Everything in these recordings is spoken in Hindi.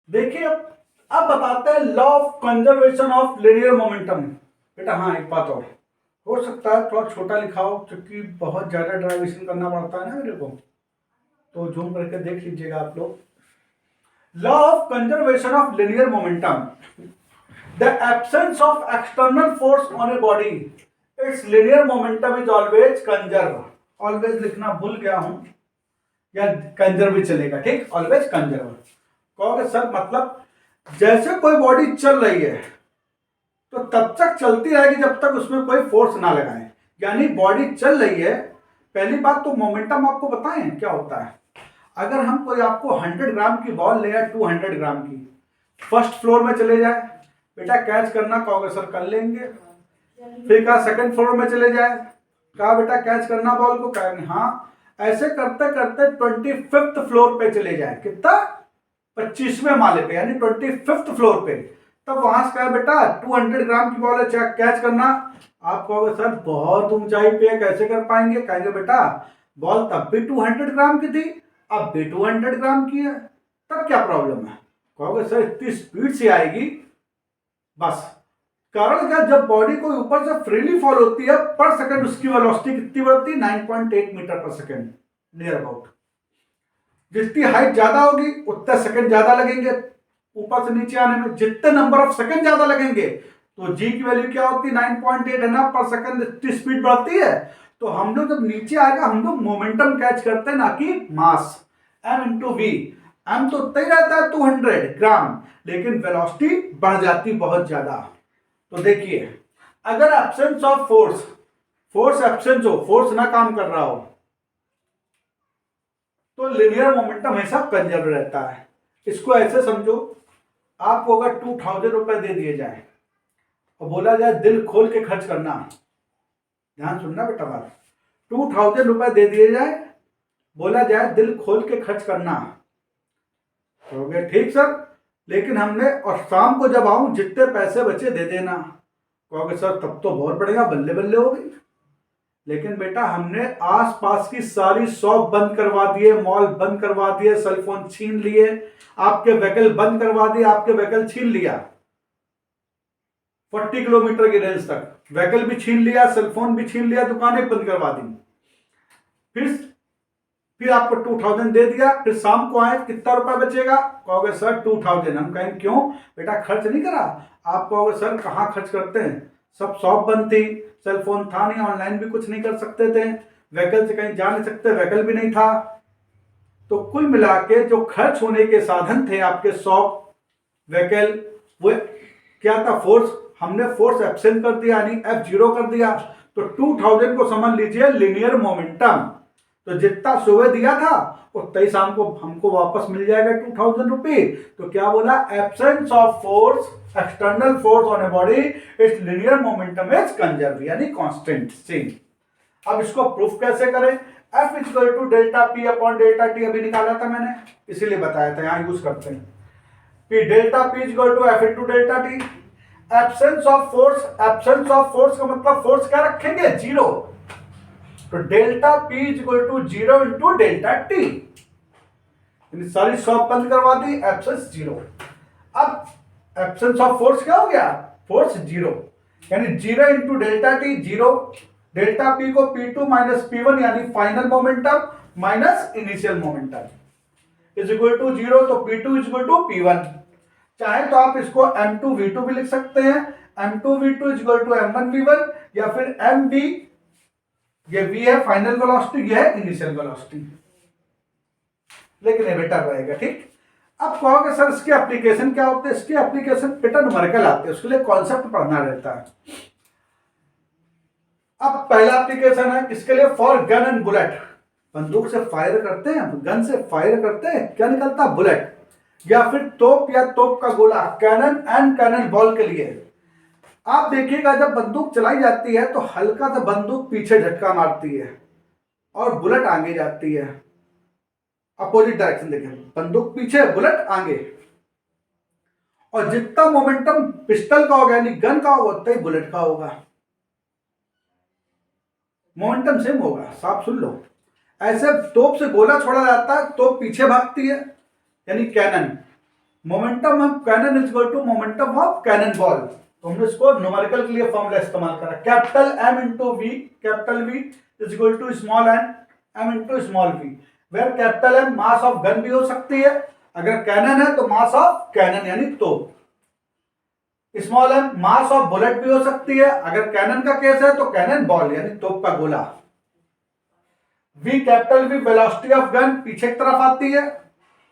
देखिए अब बताते हैं law of conservation of linear momentum. बेटा हाँ, एक बात और हो सकता है थोड़ा छोटा लिखा हो क्योंकि बहुत ज़्यादा ड्राइवेशन करना पड़ता है ना मेरे को, तो जूम करके देख लीजिएगा आप लोग। Law of conservation of linear momentum, the absence of external force on a body, its linear momentum is always conserve. Always लिखना भूल गया हूं, या कंजर्व भी चलेगा, ठीक, ऑलवेज कंजर्व। कहोगे सर मतलब जैसे कोई बॉडी चल रही है तो तब तक चलती रहेगी जब तक उसमें कोई फोर्स ना लगाए, यानी बॉडी चल रही है। पहली बात तो मोमेंटम आपको बताएं क्या होता है। अगर हम कोई आपको 100 ग्राम की बॉल ले आए, 200 ग्राम की, फर्स्ट फ्लोर में चले जाए, बेटा कैच करना, कहोगे सर कर लेंगे। फिर कहा सेकंड फ्लोर में चले जाए, कहा बेटा कैच करना बॉल को, कहेंगे हाँ। ऐसे करते करते 25th फ्लोर पे चले जाए, कितना, 25वें माले पे, यानी 25th फ्लोर पे, तब वहां से कहा बेटा 200 ग्राम की बॉल है, कैच करना। आप कहोगे सर बहुत ऊंचाई पे कैसे कर पाएंगे, कहेंगे बेटा बॉल तब भी 200 ग्राम की थी, अब भी 200 ग्राम की है, तब क्या प्रॉब्लम है। कहोगे सर इतनी स्पीड से आएगी, बस कारण क्या, जब बॉडी को ऊपर से फ्रीली फॉल होती है पर सेकंड उसकी वेलोसिटी कितनी बढ़ती है, 9.8 मीटर पर सेकंड नियर अबाउट। जितनी हाइट ज्यादा होगी उतने सेकंड ज्यादा लगेंगे ऊपर से नीचे आने में, जितने नंबर ऑफ सेकंड ज्यादा लगेंगे तो जी की वैल्यू क्या होती है, 9.8 है ना पर सेकंड, इतनी स्पीड बढ़ती है। तो हम लोग जब नीचे आएगा हम लोग मोमेंटम कैच करते हैं, ना कि मास, एम इंटू वी। एम तो उतना ही रहता है 200 ग्राम, लेकिन वेलोसिटी बढ़ जाती बहुत ज्यादा। तो देखिए अगर absence of force, force absence हो, फोर्स ना काम कर रहा हो, तो लिनियर मोमेंटम हमेशा कंजर्व रहता है। इसको ऐसे समझो, आपको अगर 2000 रुपए दे दिए जाए और बोला जाए दिल खोल के खर्च करना, ध्यान सुनना बेटा बात, 2000 रुपए दे दिए जाए, बोला जाए दिल खोल के खर्च करना, हो गया ठीक सर, लेकिन हमने और शाम को जब आऊं जितने पैसे बचे दे देना, कहोगे सर तब तो बहुत बढ़िया, बल्ले बल्ले हो गई। लेकिन बेटा हमने आसपास की सारी शॉप बंद करवा दिए, मॉल बंद करवा दिए, सेलफोन छीन लिए, आपके व्हीकल बंद करवा दिए, आपके व्हीकल छीन लिया 40 किलोमीटर की रेंज तक, व्हीकल भी छीन लिया, सेलफोन भी छीन लिया, दुकानें बंद करवा दी। फिर आपको 2000 दे दिया, फिर शाम को आए कितना रुपया बचेगा, कहोगे सर 2000। हम कहेंगे क्यों बेटा खर्च नहीं करा, आप कहोगे सर कहाँ खर्च करते हैं, सब शॉप बंद थी, सेलफोन था नहीं, ऑनलाइन भी कुछ नहीं कर सकते थे, व्हीकल से कहीं जा नहीं सकते, व्हीकल भी नहीं था। तो कुल मिला के जो खर्च होने के साधन थे आपके शॉप, व्हीकल, वो क्या था, फोर्स, हमने फोर्स एब्सेंट कर दिया, यानी एफ जीरो कर दिया। तो 2000 को समझ लीजिए लिनियर मोमेंटम, तो जितना सुबह दिया था उतना ही शाम को हमको वापस मिल जाएगा 2000 रुपीज। तो क्या बोला, absence of force, external force on a body, its linear momentum is conserve, यानी कांस्टेंट सेम। अब इसको प्रूफ कैसे करें, F equal to delta P upon delta T, अभी निकाला था मैंने, इसीलिए बताया था, यहां यूज करते हैं कि delta P equal to F into delta T. Absence of force, absence of force का मतलब फोर्स क्या रखेंगे, जीरो, तो delta P equal to zero into delta T, सारी शॉप बंद करवा दी, एब्सेंस जीरो। अब एब्सेंस ऑफ फोर्स क्या हो गया, फोर्स जीरो, यानी zero into delta T zero, delta P को P2 माइनस P1 यानी final momentum minus initial momentum is equal to zero, तो P2 is equal to P1। चाहे तो आप इसको M2V2 भी लिख सकते हैं, M2V2 is equal to M1V1, या फिर MV, ये V है फाइनल वेलोसिटी, ये है इनिशियल वेलोसिटी, लेकिन ये बेटर रहेगा, ठीक। अब कहोगे सर इसके एप्लीकेशन क्या होते हैं, इसके एप्लीकेशन बेटा न्यूमेरिकल आते हैं, उसके लिए कॉन्सेप्ट पढ़ना रहता है। अब पहला एप्लीकेशन है किसके लिए, फॉर गन एंड बुलेट, बंदूक से फायर करते हैं, गन से फायर करते हैं, क्या निकलता है, बुलेट, या फिर तोप या तोप का गोला, कैनन एंड कैनन बॉल के लिए। आप देखिएगा जब बंदूक चलाई जाती है तो हल्का सा बंदूक पीछे झटका मारती है और बुलेट आगे जाती है, अपोजिट डायरेक्शन देखिए, बंदूक पीछे बुलेट आगे, और जितना मोमेंटम पिस्टल का होगा यानी गन का होगा उतना ही बुलेट का होगा, मोमेंटम सेम होगा, साफ सुन लो। ऐसे तोप से गोला छोड़ा जाता है, तोप पीछे भागती है यानी cannon, momentum of cannon is equal to momentum of cannon ball. तो हमने इसको न्यूमेरिकल के लिए फॉर्मूला इस्तेमाल करा, capital M into V, capital V is equal to small M into small V, where capital M mass of gun भी हो सकती है, अगर कैनन है तो मास ऑफ कैनन यानी तोप, small M mass of bullet भी हो सकती है, अगर कैनन का केस है तो कैनन बॉल यानी तोप का गोला। V capital V velocity of gun पीछे की तरफ आती है,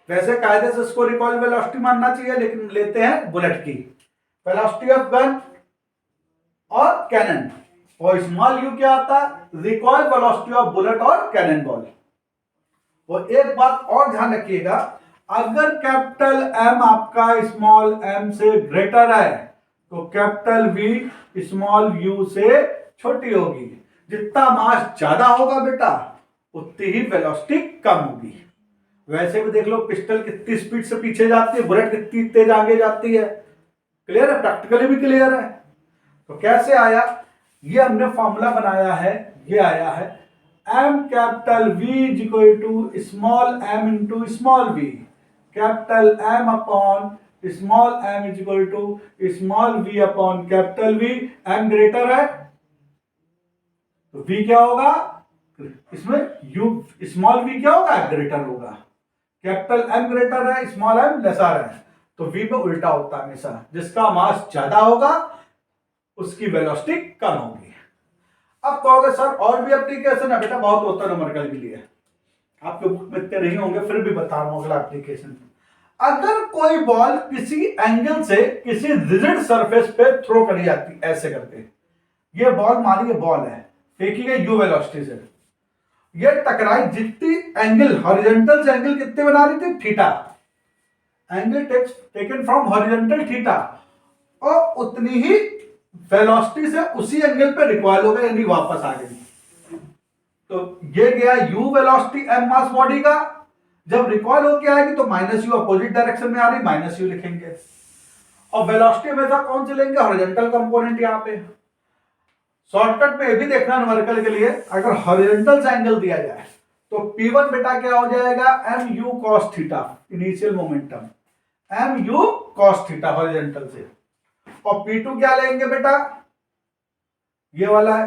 वैसे कायदे से इसको रिकॉइल वेलोसिटी मानना चाहिए लेकिन लेते हैं बुलेट की वेलोसिटी ऑफ गन और कैनन, और स्मॉल यू क्या आता है, रिकॉइल वेलोसिटी ऑफ बुलेट और कैनन बॉल। और एक बात और ध्यान रखिएगा, अगर कैपिटल एम आपका स्मॉल एम से ग्रेटर है तो कैपिटल वी स्मॉल यू से छोटी होगी। जितना मास ज्यादा होगा बेटा उतनी ही वेलोसिटी कम होगी। वैसे भी देख लो पिस्टल कितनी स्पीड से पीछे जाती है, बुलेट कितनी तेज आगे जाती है। क्लियर है, प्रैक्टिकली भी क्लियर है। तो कैसे आया, ये हमने फॉर्मूला बनाया है, ये आया है M capital V is equal to small M into small V, capital M upon small M is equal to small V upon capital V. M greater है तो वी क्या होगा, इसमें यू स्मॉल वी क्या होगा, ग्रेटर होगा। कैपिटल एम ग्रेटर है, स्मॉल एम लेसर है, तो वी पे उल्टा होता है हमेशा, जिसका मास ज्यादा होगा उसकी वेलोसिटी कम होगी। अब कहोगे सर और भी एप्लीकेशन है, बेटा बहुत होता है न्यूमेरिकल के लिए, आपके बुक में इतने नहीं होंगे फिर भी बता रहा हूं अगला एप्लीकेशन। अगर कोई बॉल किसी एंगल से किसी रिजिड सरफेस पे थ्रो करी जाती ऐसे करके, ये बॉल मानिए बॉल है, फेंकी गई यू वेलोसिटी से, ये टकराई, जितनी एंगल हॉरिजॉन्टल से एंगल कितने बना रही थी, theta, angle taken from horizontal theta, और उतनी ही वेलोसिटी से उसी एंगल पे रिकॉइल हो गई यानी वापस आ गई। तो ये गया U velocity M mass body का, जब रिकॉइल होके आएगी तो माइनस यू अपोजिट डायरेक्शन में आ रही, माइनस यू लिखेंगे, और वेलोसिटी हमेशा कौन से लेंगे, हॉरिजॉन्टल कंपोनेंट यहां पे। शॉर्टकट में ये भी देखना न्यूमेरिकल के लिए, अगर हॉरिजॉन्टल से एंगल दिया जाए तो P1 बेटा क्या हो जाएगा, M you cos theta, initial momentum M you cos theta horizontal से, और P2 क्या लेंगे बेटा, ये वाला है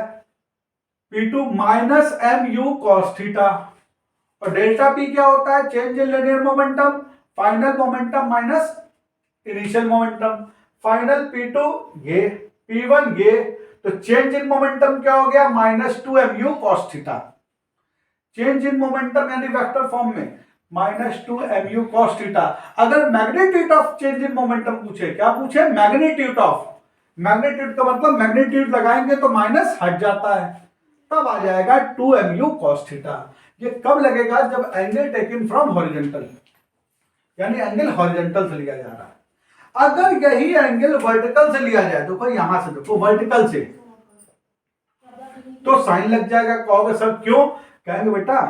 P2 minus M you cos theta, और डेल्टा P क्या होता है, change in linear momentum, final momentum minus initial momentum, final P2 ये, P1 ये, तो चेंज इन मोमेंटम क्या हो गया, minus two M you cos theta, change in momentum यानी वेक्टर फॉर्म में minus two M you cos theta. अगर magnitude of change in momentum पूछे, क्या पूछे, मैग्नीट्यूड ऑफ, मैग्नीट्यूड का मतलब मैग्नीट्यूड लगाएंगे तो माइनस हट जाता है, तब आ जाएगा two M you cos theta. ये कब लगेगा, जब एंगल टेकन फ्रॉम हॉरिजॉन्टल, यानी एंगल हॉरिजॉन्टल से लिया जा रहा है। अगर यही एंगल वर्टिकल से लिया जाए, देखो यहां से देखो वर्टिकल से, तो साइन लग जाएगा। कहोगे सर क्यों, कहेंगे बेटा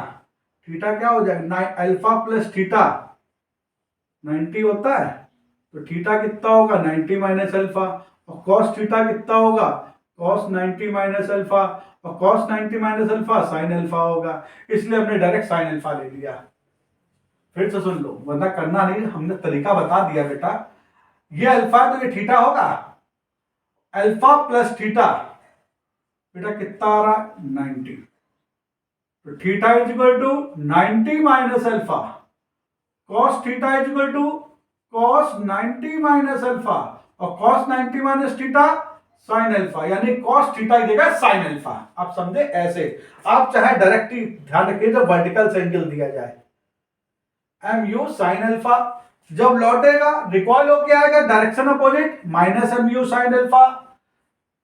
थीटा क्या हो जाएगा, अल्फा प्लस थीटा 90 होता है, तो थीटा कितना होगा 90 माइनस अल्फा, और कॉस थीटा कितना होगा कॉस 90 माइनस अल्फा, और cos 90 minus alpha sine alpha होगा, इसलिए हमने डायरेक्ट साइन अल्फा ले लिया। फिर से सुन लो, वरना करना नहीं, हमने तरीका बता दिया बेटा, ये अल्फा तो ये थीटा होगा, अल्फा प्लस थीटा बेटा कितना आ रहा है 90, तो theta is equal to 90 minus alpha, cos theta is equal to cos 90 minus alpha, और cos 90 minus theta sine alpha, यानी कॉस थीटा की जगह साइन अल्फा। आप समझे ऐसे, आप चाहे डायरेक्ट ही ध्यान रखिए जब वर्टिकल से एंगल दिया जाए, एम यू साइन अल्फा, जब लौटेगा रिकॉइल होके आएगा direction opposite, minus M U sine alpha,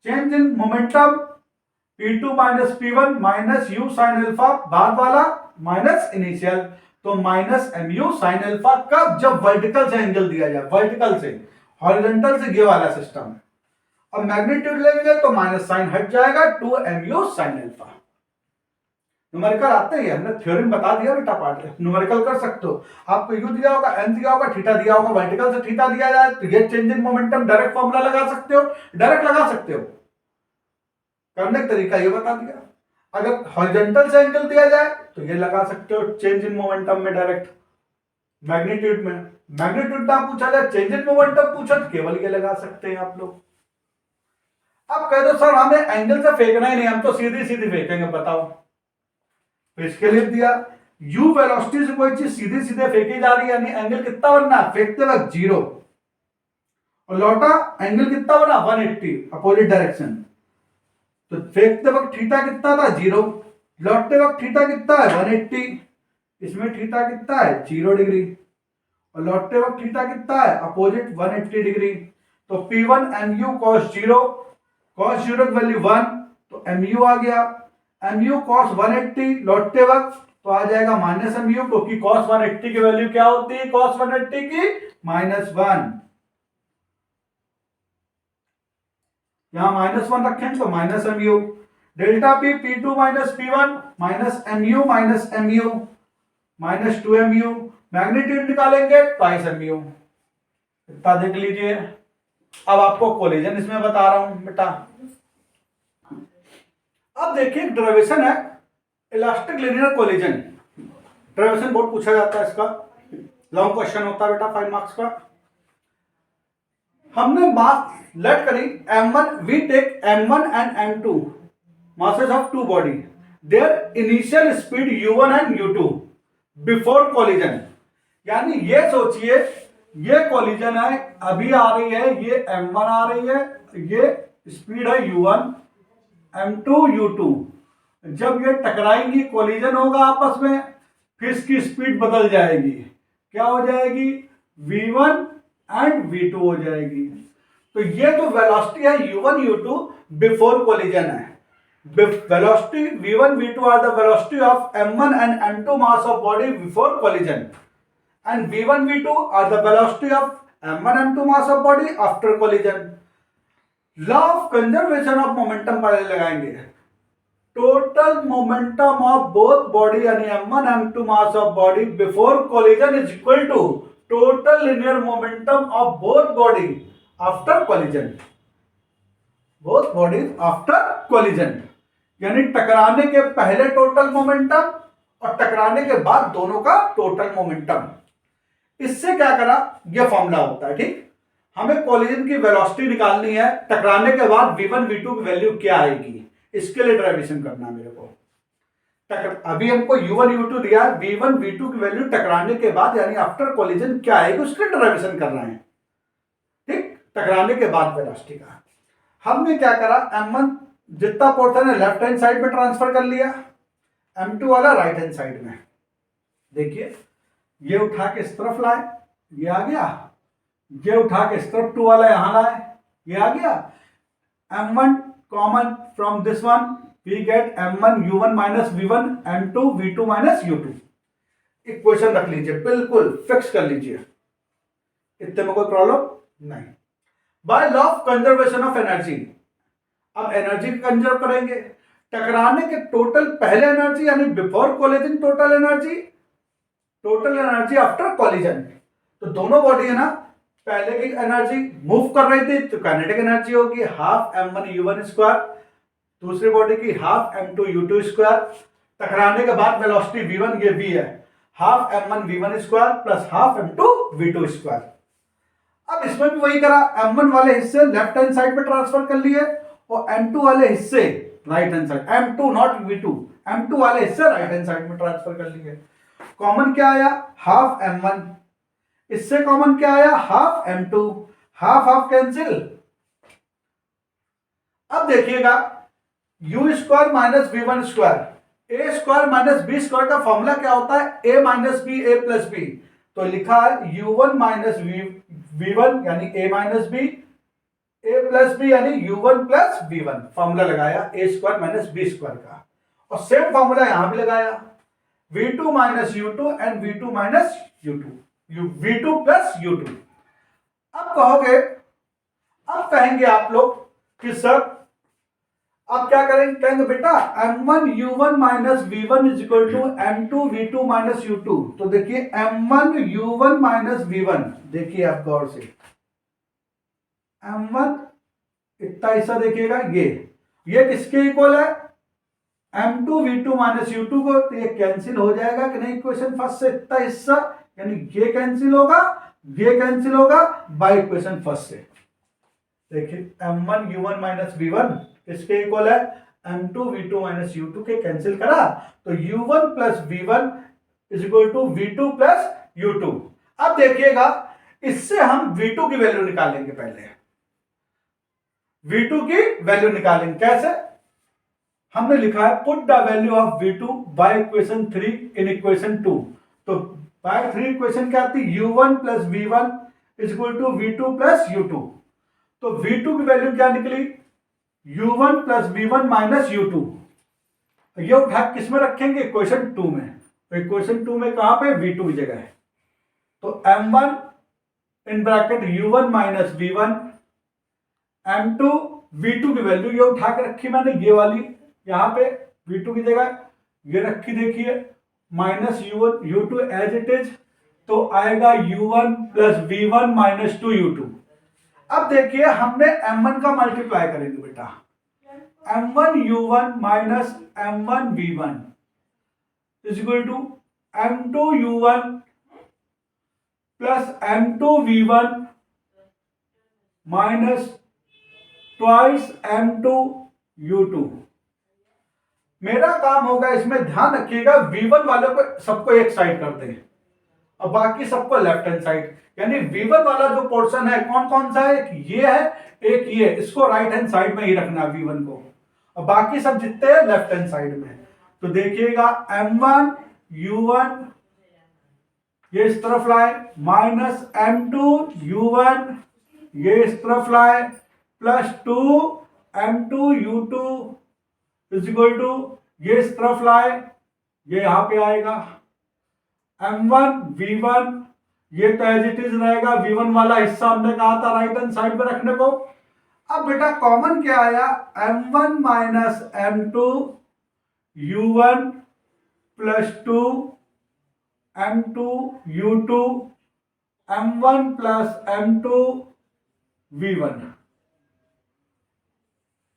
change in momentum P2 minus P1 minus U sine alpha, बाद वाला माइनस इनिशियल, तो minus M U sine alpha कब, जब वर्टिकल से एंगल दिया जाए, वर्टिकल से, हॉरिजॉन्टल से ये वाला सिस्टम। और मैग्नीट्यूड लेंगे तो माइनस साइन हट जाएगा, two M U sine alpha. Numerical आते ही, हमने थ्योरी में बता दिया बेटा, पार्ट न्यूमेरिकल कर सकते हो। आपको यू दिया होगा, एम दिया होगा, थीटा दिया होगा, वर्टिकल से थीटा दिया जाए तो ये change in momentum direct formula लगा सकते हो, डायरेक्ट लगा सकते हो, करने का तरीका ये बता दिया। अगर हॉरिजॉन्टल से एंगल दिया जाए तो ये लगा सकते हो चेंज इन मोमेंटम में डायरेक्ट। मैग्नीट्यूड में। मैग्नीट्यूड ना पूछा जाए, चेंज इन मोमेंटम पूछा तो केवल ये लगा सकते हैं आप लोग। अब कह दो सर हमें एंगल से फेंकना ही नहीं, हम तो सीधी सीधी फेंकेंगे, बताओ। तो इसके लिए दिया u वेलोसिटी से कोई चीज सीधे सीधे फेंकी जा रही है, यानी एंगल कितना बनना है, फेंकते वक्त 0, और लौटा एंगल कितना बना 180 अपोजिट डायरेक्शन। तो फेंकते वक्त थीटा कितना था 0, लौटते वक्त थीटा कितना है 180, इसमें थीटा कितना है 0 डिग्री, और लौटते वक्त थीटा कितना है अपोजिट 180 डिग्री। तो P1 mu cos 0, cos 0 की वैल्यू 1, तो mu आ गया, mu cos 180 लौटते वक्त तो आ जाएगा माइनस mu, क्योंकि cos 180 की वैल्यू क्या होती है, cos 180 की -1, यहां -1 रखें तो minus mu, delta P P2 minus P1 minus mu minus 2 mu, magnitude निकालेंगे ट्वाइस mu। इतना देख लीजिए। अब आपको कोलिजन इसमें बता रहा हूं बेटा। अब देखिए डेरिवेशन है इलास्टिक लिनियर कोलिजन। डेरिवेशन बहुत पूछा जाता है इसका, लॉन्ग क्वेश्चन होता है बेटा 5 मार्क्स का। हमने मास लेट करी m1, we take m1 and m2 masses of two body, their initial speed u1 and u2 before collision। यानी ये सोचिए ये कोलिजन है, अभी आ रही है, ये m1 आ रही है, ये स्पीड है u1, m2 u2। जब ये टकराएंगी कोलिजन होगा आपस में, फिर इसकी स्पीड बदल जाएगी, क्या हो जाएगी v1 एंड v2 हो जाएगी। तो ये जो वेलोसिटी है u1 u2 बिफोर कोलिजन है। Velocity v1 v2 are the velocity of m1 and m2 mass of body before collision, and v1 v2 are the velocity of m1 m2 mass of body after collision। Law of conservation of momentum पहले लगाएंगे। Total momentum of both body यानी m1 m2 mass of body before collision is equal to total linear momentum of both body after collision। both bodies after collision यानी टकराने के पहले टोटल मोमेंटम और टकराने के बाद दोनों का टोटल मोमेंटम। इससे क्या करा, यह फॉर्मूला होता है, ठीक। हमें कोलिजन की वेलोसिटी निकालनी है, टकराने के बाद v1 v2 की वैल्यू क्या आएगी, इसके लिए डेरिवेशन करना है मेरे को। अभी हमको u1 u2 दिया है, v1 v2 की वैल्यू टकराने के बाद यानी आफ्टर कोलिजन क्या आएगी उसके डेरिवेशन कर रहे हैं, ठीक। टकराने के बाद वेलोसिटी का हमने क्या करा, m1 जितना पोर्शन है लेफ्ट हैंड साइड में ट्रांसफर कर लिया, m2 वाला राइट हैंड साइड में। देखिए ये उठा के इस तरफ लाए, ये आ गया, ये उठा के इस तरफ 2 वाला यहां लाए, ये आ गया। m1 common from this one, we get m1 u1 minus v1 m2 v2 minus u2। Equation रख लीजिए, बिल्कुल फिक्स कर लीजिए, इतने में कोई प्रॉब्लम नहीं। By law of conservation of energy, अब एनर्जी कंजर्व करेंगे। टकराने के टोटल पहले एनर्जी यानी before collision total energy after collision. तो दोनों बॉडी है ना, पहले की एनर्जी मूव कर रही थी तो काइनेटिक एनर्जी होगी हाफ m1 u1 स्क्वायर, दूसरी बॉडी की हाफ m2 u2 स्क्वायर। टकराने के बाद वेलोसिटी v1 ये v है, half m1 v1 square plus half m2 v2 square. अब इसमें भी वही करा, m1 वाले हिस्से लेफ्ट हैंड साइड पे ट्रांसफर कर लिए और m2 वाले हिस्से right hand side, m2 not v2, m2 वाले हिस्से राइट हैंड साइड में ट्रांसफर कर लिए। कॉमन क्या आया, हाफ m1, इससे कॉमन क्या आया, half m2, half half cancel. अब देखिएगा u square minus v1 square, a square minus b square का फॉर्मूला क्या होता है, a minus b a plus b। तो लिखा है u1 माइनस v1 यानी a minus b, a plus B यानी u1 प्लस v1। फॉर्मूला लगाया a square minus b square का, और सेम फॉर्मूला यहां भी लगाया v2 minus u2 and v2 minus u2 v2 plus u2। अब कहोगे, अब कहेंगे आप लोग कि सर अब क्या करेंगे, कहेंगे बेटा m1 u1 minus v1 is equal to m2 v2 minus u2। तो देखिए m1 u1 माइनस v1, देखिए आप गौर से m1 इतना हिस्सा देखिएगा, ये किसके इक्वल है, m2 v2 माइनस u2 को, तो ये कैंसिल हो जाएगा कि नहीं इक्वेशन फर्स्ट से, इतना हिस्सा यानी ये कैंसिल होगा, ये कैंसिल होगा बाय इक्वेशन फर्स्ट से। देखिए m1 u1 माइनस v1 किसके इक्वल है, m2 v2 माइनस u2 के, कैंसिल करा तो u1 plus v1 is equal to v2 plus u2। अब देखिएगा इससे हम v2 की वैल्यू निकालेंगे, पहले v2 की वैल्यू निकालेंगे। कैसे, हमने लिखा है put the value of v2 by equation 3 in equation 2। तो बाय 3 इक्वेशन क्या आती है, u1 plus v1 is equal to v2 plus u2। तो v2 की वैल्यू क्या निकली, u1 plus v1 minus u2। ये उठा किस में रखेंगे, इक्वेशन 2 में। तो इक्वेशन 2 में कहां पे, v2 की जगह है। तो m1 in bracket u1 minus v1, m2 v2 की वैल्यू ये उठा के रखी मैंने, ये वाली यहां पे v2 की जगह ये रखी, देखिए minus u1 u2 as it is, तो आएगा u1 plus v1 minus 2u2। अब देखिए हमने m1 का मल्टीप्लाई करेंगे बेटा, m1 u1 minus m1 v1 is equal to m2 u1 plus m2 v1 minus twice m2 u2। मेरा काम होगा इसमें, ध्यान रखिएगा v1 वालों को सबको एक साइड कर दें और बाकी सबको लेफ्ट हैंड साइड। यानी v1 वाला जो पोर्शन है कौन कौन सा है, एक ये है, एक ये, इसको राइट हैंड साइड में ही रखना v1 को, और बाकी सब जितने हैं लेफ्ट हैंड साइड में। तो देखिएगा m1 u1 ये इस तरफ लाए, माइनस m2 u1 ये इस तरफ लाए, plus 2 m2 u2 is equal to ये इस तरफ लाए, ये यहां पे आएगा m1 v1 ये तो एज इट इज रहेगा, v1 वाला हिस्सा हमने कहा था राइट हैंड साइड में रखने को। अब बेटा कॉमन क्या आया, m1 minus m2 u1 plus 2 m2 u2 m1 plus m2 v1।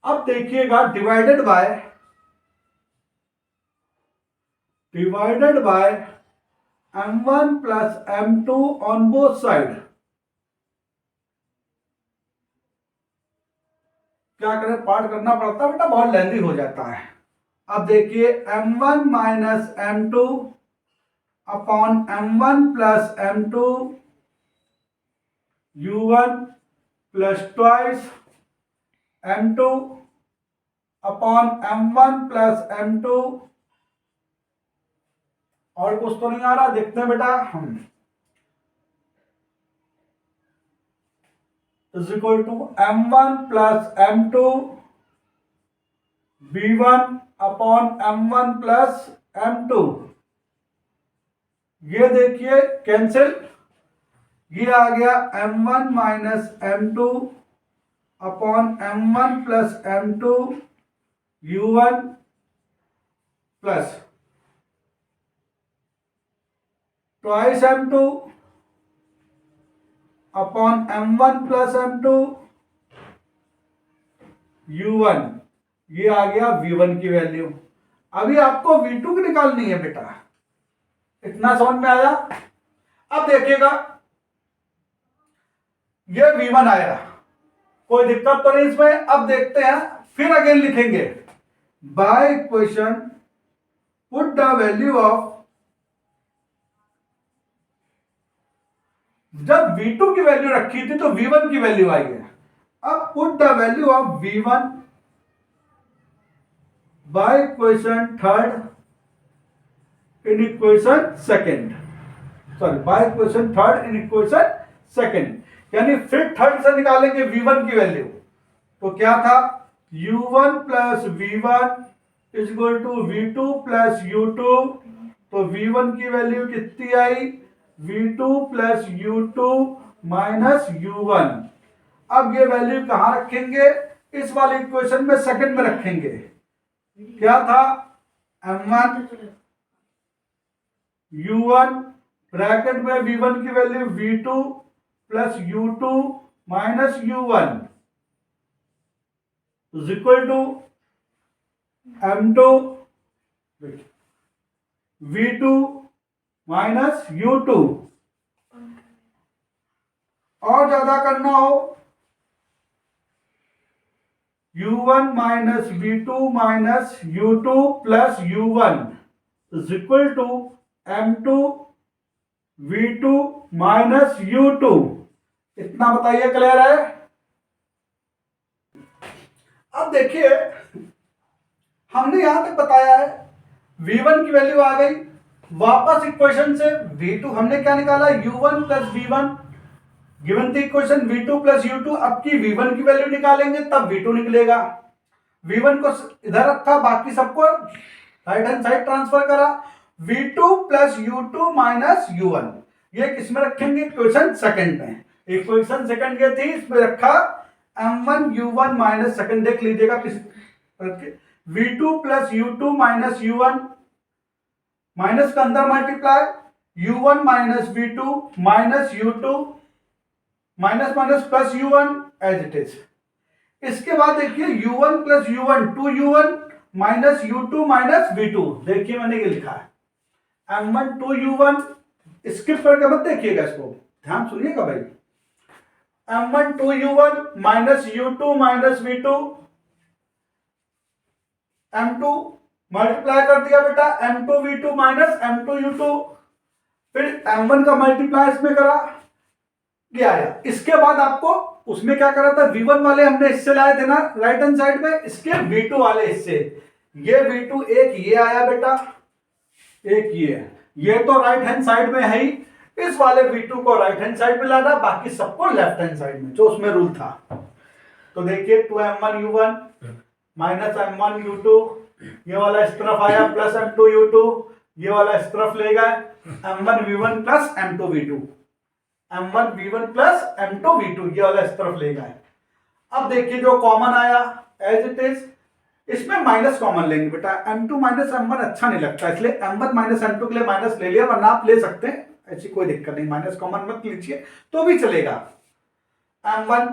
अब देखिएगा divided by m1 plus m2 on both side. क्या करें, पार्ट करना पड़ता है बेटा, बहुत लेंदी हो जाता है। अब देखिए m1 minus m2 upon m1 plus m2 u1 plus twice m2 upon m1 plus m2। और कुछ तो नहीं आ रहा, देखते हैं बेटा हम, is equal to m1 plus m2 v1 upon m1 plus m2। ये देखिए कैंसिल, ये आ गया m1 minus m2 upon m1 plus m2 u1 plus twice m2 upon m1 plus m2 u1। ये आ गया v1 की वैल्यू। अभी आपको v2 की निकालनी है बेटा, इतना समझ में आया। अब देखिएगा ये v1 आया, कोई दिक्कत तो नहीं इसमें। अब देखते हैं, फिर अगेन लिखेंगे by equation put the value of, जब v2 की वैल्यू रखी थी तो v1 की वैल्यू आई है। अब put the value of v1 by equation third in equation second, sorry by equation third in equation second, यानी फिर थर्ड से निकालेंगे v1 की वैल्यू। तो क्या था, u1 plus v1 is equal to v2 plus u2। तो v1 की वैल्यू कितनी आई, v2 plus u2 minus u1। अब ये वैल्यू कहां रखेंगे, इस वाले इक्वेशन में सेकंड में रखेंगे। क्या था, m1 u1 ब्रैकेट में v1 की value v2 plus u2 minus u1 is equal to m2 v2 minus u2 और ज्यादा करना हो u1 minus v2 minus u2 plus u1 is equal to m2 v2 minus u2। इतना बताइए, क्लियर है? अब देखिए, हमने यहां तक बताया है v1 की वैल्यू आ गई, वापस इक्वेशन से v2 हमने क्या निकाला, u1 प्लस v1, गिवन थी इक्वेशन v2 प्लस u2। अब की v1 की वैल्यू निकालेंगे तब v2 निकलेगा। v1 को इधर रखा, बाकी सबको राइट हैंड साइड ट्रांसफर करा, v2 plus u2 minus u1। ये किसमें रखेंगे, इक्वेशन सेकंड में। इक्वेशन सेकंड ये थी, इसमें रखा m1 u1 माइनस सेकंड, देख लीजिएगा किस v2 plus u2 minus u1, minus का अंदर multiply u1 minus v2 minus u2 minus minus plus u1 as it is. इसके बाद देखिए u1 plus u1 2u1 minus u2 minus v2। देखिए मैंने ये लिखा है m1 2u1, स्किप करके मत देखिएगा, इसको ध्यान सुनिएगा भाई। m1 2u1 minus u2 minus v2, m2 multiply कर दिया बेटा m2 v2 minus m2 u2, फिर m1 का मल्टीप्लाई इसमें करा, ये आया। इसके बाद आपको उसमें क्या करा था, v1 वाले हमने इससे लाए थे ना राइट हैंड साइड में, इसके v2 वाले इससे, ये v2 एक ये आया बेटा, एक ये तो राइट हैंड साइड में है ही, इस वाले v2 को राइट हैंड साइड में लाना, बाकी सबको लेफ्ट हैंड साइड में, जो उसमें रूल था। तो देखिए 2m1 u1 minus m1 u2, ये वाला इस तरफ आया, प्लस m2 u2, ये वाला इस तरफ ले गए, m1 v1 plus m2 v2, m1 v1 plus m2 v2, ये वाला इस तरफ ले गए। अब देखिए जो कॉमन आया एज इट इज, इसमें माइनस कॉमन लेंगे बेटा, m2 माइनस m1 अच्छा नहीं लगता, इसलिए m1 माइनस m2 के लिए माइनस ले लिया, वरना आप ले सकते हैं, ऐसी कोई दिक्कत नहीं, माइनस कॉमन मत लीजिए तो भी चलेगा। m1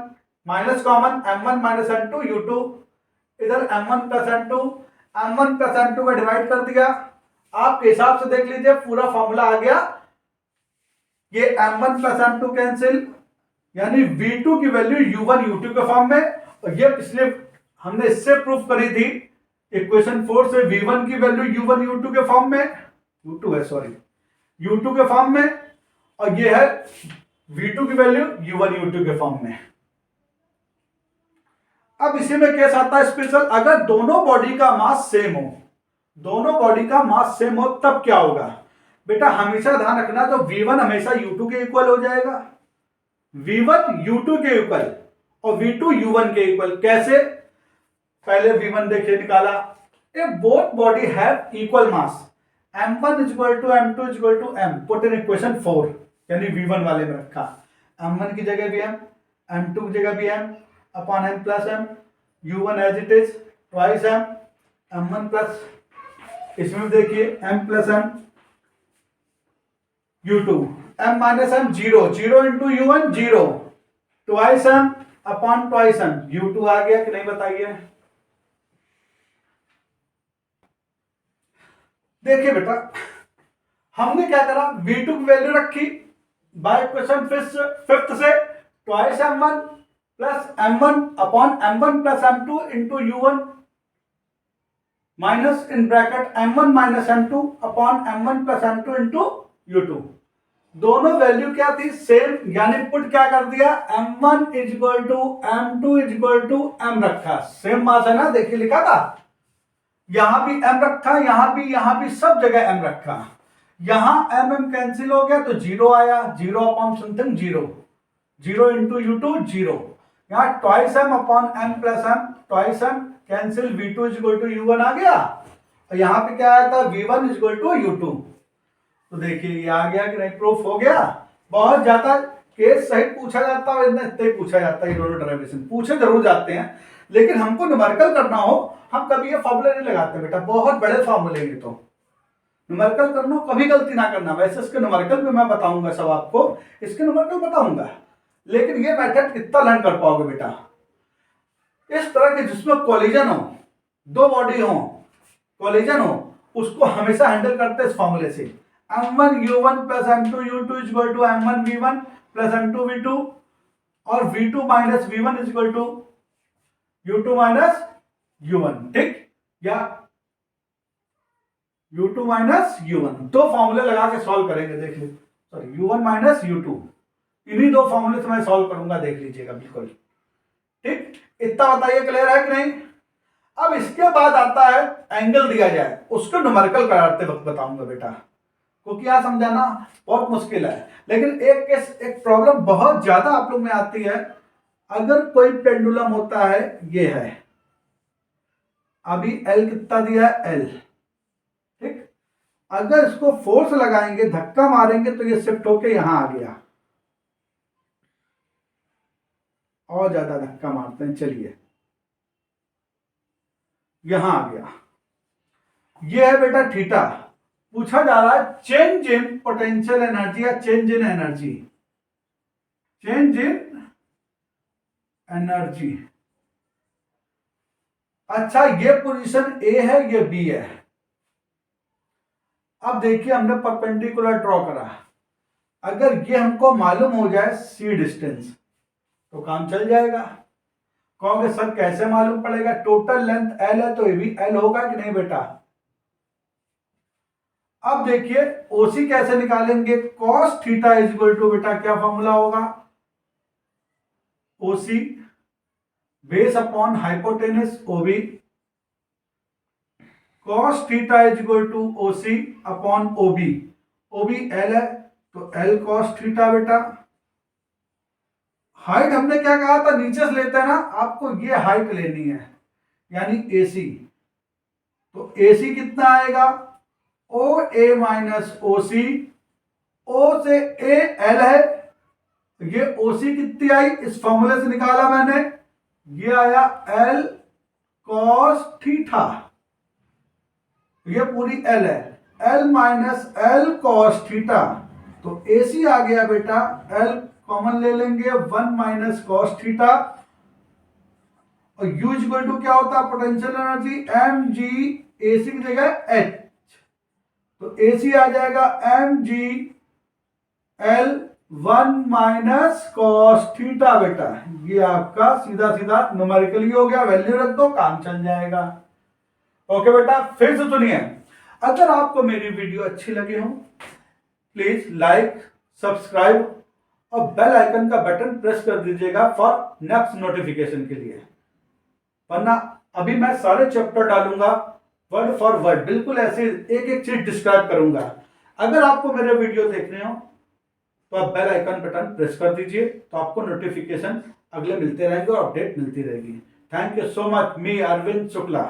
minus common, m1 minus m2 u2, इधर m1 plus m2, m1 plus m2 का डिवाइड कर दिया, आपके हिसाब से देख लीजिए पूरा फॉर्मूला आ गया, ये m1 प्लस m2 कैंसिल, यानी v2 की वैल्यू u1 u2 के फॉर्म में, और ये पिछले हमने इससे प्रूफ करी थी इक्वेशन 4 से, v1 की वैल्यू u1 u2 के फॉर्म में, u2 है सॉरी, u2 के फॉर्म में, और ये है v2 की वैल्यू u1 u2 के फॉर्म में। अब इसी में केस आता है स्पेशल, अगर दोनों बॉडी का मास सेम हो, दोनों बॉडी का मास सेम हो तब क्या होगा बेटा, हमेशा ध्यान रखना, तो v1 हमेशा u2 के इक्वल हो जाएगा, v1 u2 के इक्वल और v2 u1 के इक्वल। कैसे, पहले v1 देखिए निकाला, if both body have equal mass m1 is equal to m2 is equal to m, put in equation 4, यानी v1 वाले में रखा, m1 की जगह भी m, m2 की जगह भी m upon m plus m, u1 as it is twice m, m1 plus, इसमें देखिए m plus m u2, m minus m 0, 0 into u1 0, twice m upon twice m, u2 आ गया कि नहीं बताइए। देखिए बेटा हमने क्या करा, v2 की वैल्यू रखी बाय इक्वेशन फिफ्थ से, twice m1 plus m1 upon m1 plus m2 into u1 minus in bracket m1 minus m2 upon m1 plus m2 into u2। दोनों वैल्यू क्या थी, सेम, यानी पुट क्या कर दिया, m1 is equal to m2 is equal to m रखा, सेम मास है ना, देखिए लिखा था, यहां भी m रखा, यहां भी सब जगह m रखा, यहां m कैंसिल हो गया तो 0 आया, 0 अपॉन समथिंग 0, 0 इंटू u2 0, यहाँ twice m upon m plus m, twice m cancel, v2 is equal to u1 आ गया, और यहाँ पे क्या आया था, v1 is equal to u2। तो देखिए ये आ गया कि नहीं, प्रूफ हो गया। बहुत ज्यादा केस सही पूछा जाता है, इतने पूछा जाता है, दोनों डेरिवेशन पूछे जरूर जाते हैं, लेकिन हमको न्यूमेरिकल करना हो, हम कभी ये फॉर्मूले नहीं लगाते बेटा, बहुत बड़े फॉर्मूले हैं, तो न्यूमेरिकल करना कभी गलती ना करना। वैसे इसके न्यूमेरिकल भी मैं बताऊंगा सब आपको, इसके न्यूमेरिकल बताऊंगा, लेकिन ये मेथड कितना लर्न कर पाओगे बेटा, इस तरह के जिसमें कोलिजन हो, दो बॉडी हो, कोलिजन हो, उसको हमेशा हैंडल करते हैं इस फॉर्मूले से, m1 u1 plus m2 u2 is equal to m1 v1 plus m2 v2, और V2 minus V1 is equal to U2 minus U1, ठीक, या U2 माइनस U1, दो फॉर्मूले लगा के सॉल्व करेंगे, देख लीजिए, सॉरी U1 माइनस U2, इन्हीं दो फॉर्मूले से मैं सॉल्व करूंगा, देख लीजिएगा, बिल्कुल ठीक। इतना बताइए क्लियर है कि नहीं। अब इसके बाद आता है एंगल दिया जाए, उसको न्यूमेरिकल कराते वक्त बताऊंगा बेटा, क्योंकि यहां समझाना बहुत मुश्किल है। लेकिन एक केस, एक प्रॉब्लम बहुत ज्यादा आप लोग में आती है, अगर कोई पेंडुलम होता है, ये है, अभी L कितना दिया है, L, ठीक, अगर इसको फोर्स लगाएंगे, धक्का मारेंगे, तो ये शिफ्ट होके यहां आ गया, और ज्यादा धक्का मारते हैं, चलिए यहां आ गया, ये है बेटा थीटा। पूछा जा रहा है चेंज इन पोटेंशियल एनर्जी या change in energy, change in energy. अच्छा, ये पोजीशन ए है, ये बी है। अब देखिए हमने परपेंडिकुलर ड्रॉ करा, अगर ये हमको मालूम हो जाए सी डिस्टेंस, तो काम चल जाएगा। कहोगे सर कैसे मालूम पड़ेगा, टोटल लेंथ एल है तो ये भी एल होगा कि नहीं बेटा। अब देखिए ओसी कैसे निकालेंगे, cos theta is equal to बेटा क्या फॉर्मूला होगा, OC base upon hypotenuse OB, cos theta is equal to OC upon OB, OB L है तो एल कॉस थीटा बेटा। हाइट हमने क्या कहा था, नीचे से लेते हैं ना, आपको ये हाइट लेनी है, यानी एसी, तो एसी कितना आएगा, ओ ए माइनस ओ सी, ओ से ए एल है, ये ओ सी कितनी आई, इस फॉर्मूले से निकाला मैंने, ये आया एल कॉस थीटा, ये पूरी एल है, L minus L cos theta, तो ए सी आ गया बेटा, एल कॉमन ले लेंगे, 1 माइनस कॉस थीटा, और यू इक्वल टू क्या होता है, potential energy, M G, A C की जगह एच, तो ए सी आ जाएगा M G L 1 minus cos theta बेटा। ये आपका सीधा सीधा न्यूमेरिकली हो गया, वैल्यू रख दो, काम चल जाएगा। ओके बेटा, फिर से सुनिए, अगर आपको मेरी वीडियो अच्छी लगी हो, प्लीज लाइक, सब्सक्राइब और बेल आइकन का बटन प्रेस कर दीजिएगा फॉर नेक्स्ट नोटिफिकेशन के लिए, वरना अभी मैं सारे चैप्टर डालूंगा वर्ड फॉर वर्ड, बिल्कुल ऐसे एक एक चीज डिस्क्राइब करूंगा। अगर आपको मेरे वीडियो देखने हो तो आप बेल आइकन बटन प्रेस कर दीजिए, तो आपको नोटिफिकेशन अगले मिलते रहेंगे और अपडेट मिलती रहेगी। थैंक यू सो मच, मी अरविंद शुक्ला।